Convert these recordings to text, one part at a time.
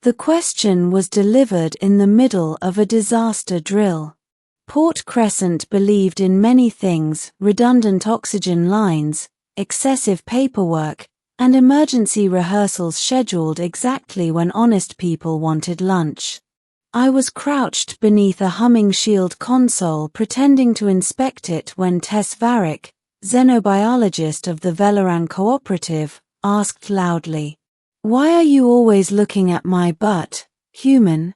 The question was delivered in the middle of a disaster drill. Port Crescent believed in many things: redundant oxygen lines, excessive paperwork, and emergency rehearsals scheduled exactly when honest people wanted lunch. I was crouched beneath a humming shield console pretending to inspect it when Tess Varick, xenobiologist of the Velaran Cooperative, asked loudly, "Why are you always looking at my butt, human?"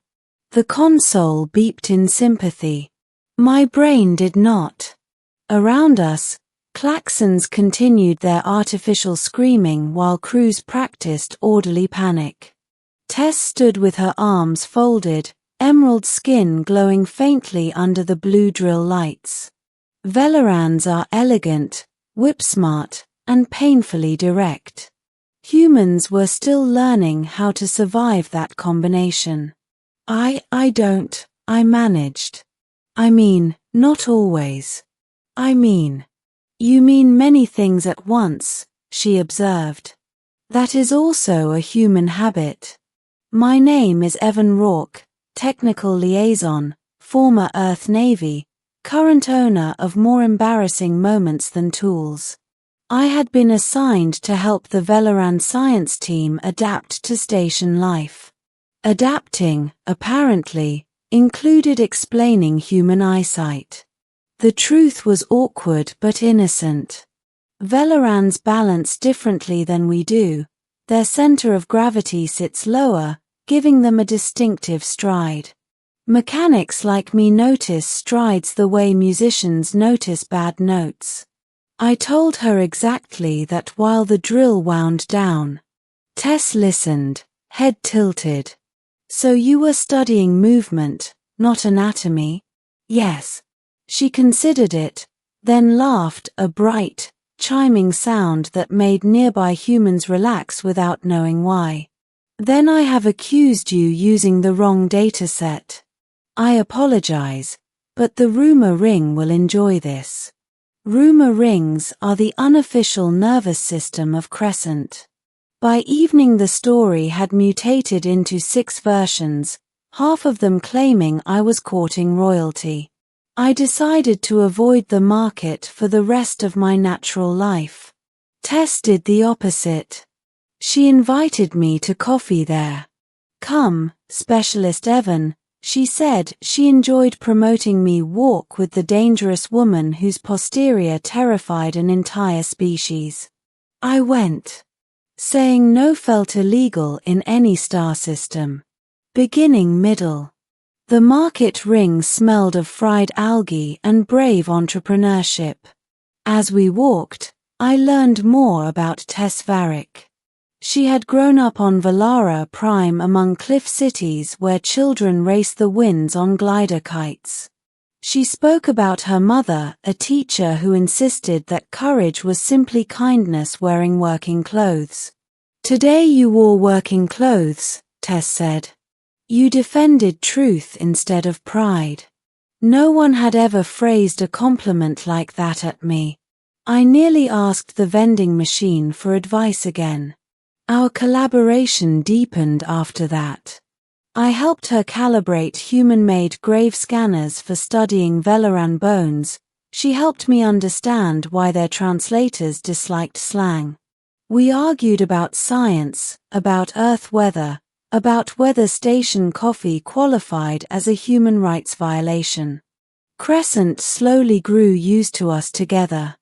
The console beeped in sympathy. My brain did not. Around us, klaxons continued their artificial screaming while crews practiced orderly panic. Tess stood with her arms folded, emerald skin glowing faintly under the blue drill lights. Velarans are elegant, whip-smart, and painfully direct. Humans were still learning how to survive that combination. I managed. I mean, not always. You mean many things at once, she observed. That is also a human habit. My name is Evan Rourke, Technical Liaison, former Earth Navy, current owner of more embarrassing moments than tools. I had been assigned to help the Velaran science team adapt to station life. Adapting, apparently, included explaining human eyesight. The truth was awkward but innocent. Velarans balance differently than we do. Their center of gravity sits lower, giving them a distinctive stride. Mechanics like me notice strides the way musicians notice bad notes. I told her exactly that while the drill wound down. Tess listened, head tilted. So you were studying movement, not anatomy? Yes. She considered it, then laughed, a bright, chiming sound that made nearby humans relax without knowing why. Then I have accused you using the wrong dataset. I apologize, but the rumor ring will enjoy this. Rumor rings are the unofficial nervous system of Crescent. By evening the story had mutated into 6 versions, half of them claiming I was courting royalty. I decided to avoid the market for the rest of my natural life. Tess did the opposite. She invited me to coffee there. Come, Specialist Evan, she said. She enjoyed promoting me walk with the dangerous woman whose posterior terrified an entire species. I went. Saying no felt illegal in any star system. Beginning middle. The market ring smelled of fried algae and brave entrepreneurship. As we walked, I learned more about Tess Varick. She had grown up on Valara Prime among cliff cities where children race the winds on glider kites. She spoke about her mother, a teacher who insisted that courage was simply kindness wearing working clothes. Today you wore working clothes, Tess said. You defended truth instead of pride. No one had ever phrased a compliment like that at me. I nearly asked the vending machine for advice again. Our collaboration deepened after that. I helped her calibrate human-made grave scanners for studying Velaran bones. She helped me understand why their translators disliked slang. We argued about science, about Earth weather, about whether station coffee qualified as a human rights violation. Crescent slowly grew used to us together.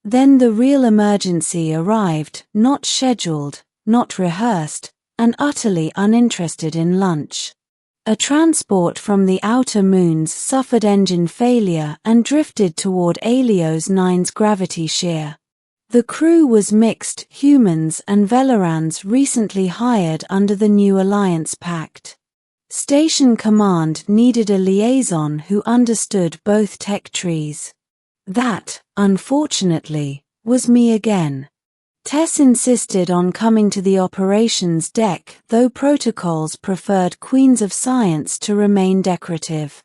Then the real emergency arrived, not scheduled, not rehearsed, and utterly uninterested in lunch. A transport from the outer moons suffered engine failure and drifted toward Alios 9's gravity shear. The crew was mixed, humans and Velarans recently hired under the new Alliance Pact. Station Command needed a liaison who understood both tech trees. That, unfortunately, was me again. Tess insisted on coming to the operations deck, though protocols preferred Queens of Science to remain decorative.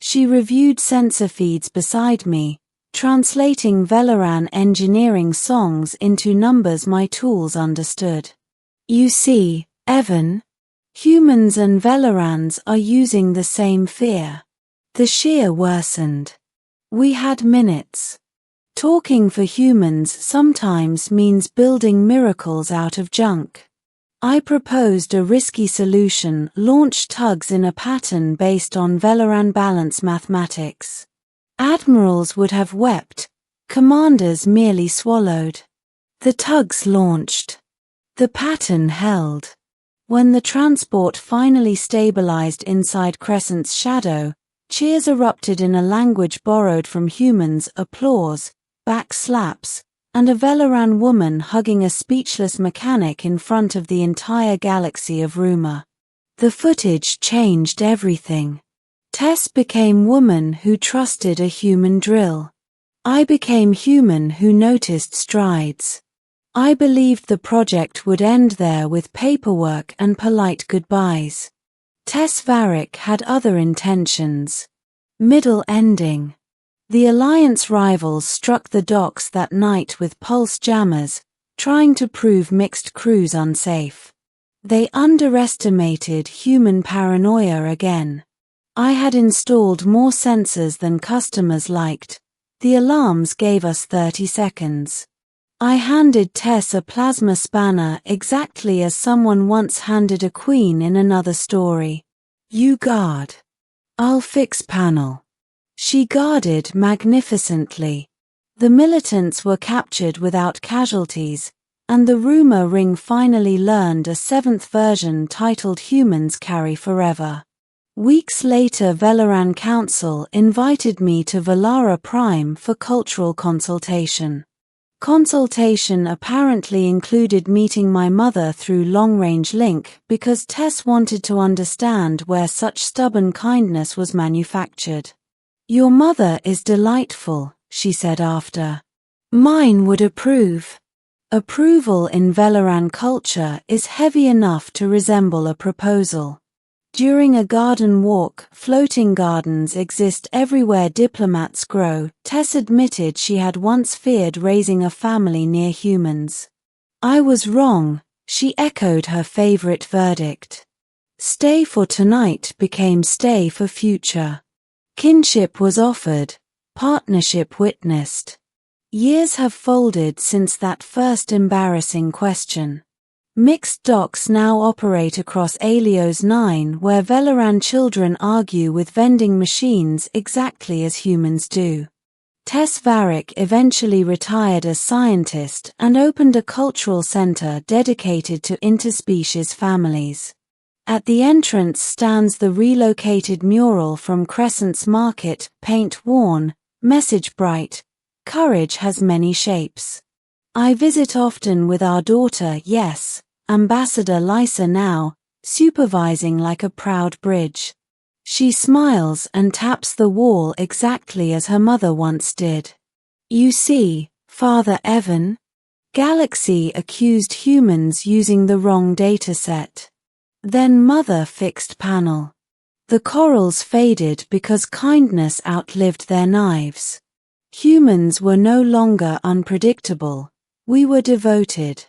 She reviewed sensor feeds beside me, translating Velaran engineering songs into numbers my tools understood. You see, Evan, Humans and Velerans are using the same fear. The shear worsened. We had minutes. Talking for humans sometimes means building miracles out of junk. I proposed a risky solution: launch tugs in a pattern based on Veleran balance mathematics. Admirals would have wept, commanders merely swallowed. The tugs launched. The pattern held. When the transport finally stabilized inside Crescent's shadow, cheers erupted in a language borrowed from humans: applause, back slaps, and a Veleran woman hugging a speechless mechanic in front of the entire galaxy of rumor. The footage changed everything. Tess became woman who trusted a human drill. I became human who noticed strides. I believed the project would end there with paperwork and polite goodbyes. Tess Varick had other intentions. Middle ending. The Alliance rivals struck the docks that night with pulse jammers, trying to prove mixed crews unsafe. They underestimated human paranoia again. I had installed more sensors than customers liked. The alarms gave us 30 seconds. I handed Tess a plasma spanner exactly as someone once handed a queen in another story. You guard. I'll fix panel. She guarded magnificently. The militants were captured without casualties, and the rumor ring finally learned a 7th version titled Humans Carry Forever. Weeks later, Veleran Council invited me to Valara Prime for cultural consultation. Consultation apparently included meeting my mother through long-range link because Tess wanted to understand where such stubborn kindness was manufactured. Your mother is delightful, she said after. Mine would approve. Approval in Veleran culture is heavy enough to resemble a proposal. During a garden walk, floating gardens exist everywhere diplomats grow. Tess admitted she had once feared raising a family near humans. I was wrong, she echoed her favorite verdict. Stay for tonight became stay for future. Kinship was offered, partnership witnessed. Years have folded since that first embarrassing question. Mixed docks now operate across Alios 9, where Veleran children argue with vending machines exactly as humans do. Tess Varick eventually retired as scientist and opened a cultural center dedicated to interspecies families. At the entrance stands the relocated mural from Crescent's market: paint worn, message bright, courage has many shapes. I visit often with our daughter, yes, Ambassador Lysa now, supervising like a proud bridge. She smiles and taps the wall exactly as her mother once did. You see, Father Evan? Galaxy accused humans using the wrong dataset. Then Mother fixed panel. The corals faded because kindness outlived their knives. Humans were no longer unpredictable. We were devoted.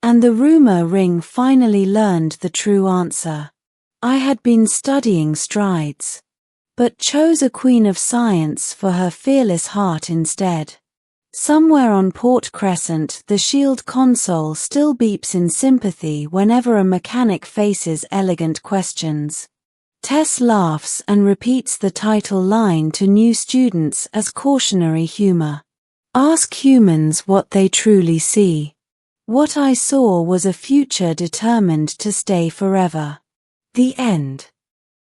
And the rumor ring finally learned the true answer. I had been studying strides, but chose a queen of science for her fearless heart instead. Somewhere on Port Crescent, the shield console still beeps in sympathy whenever a mechanic faces elegant questions. Tess laughs and repeats the title line to new students as cautionary humor. Ask humans what they truly see. What I saw was a future determined to stay forever. The end.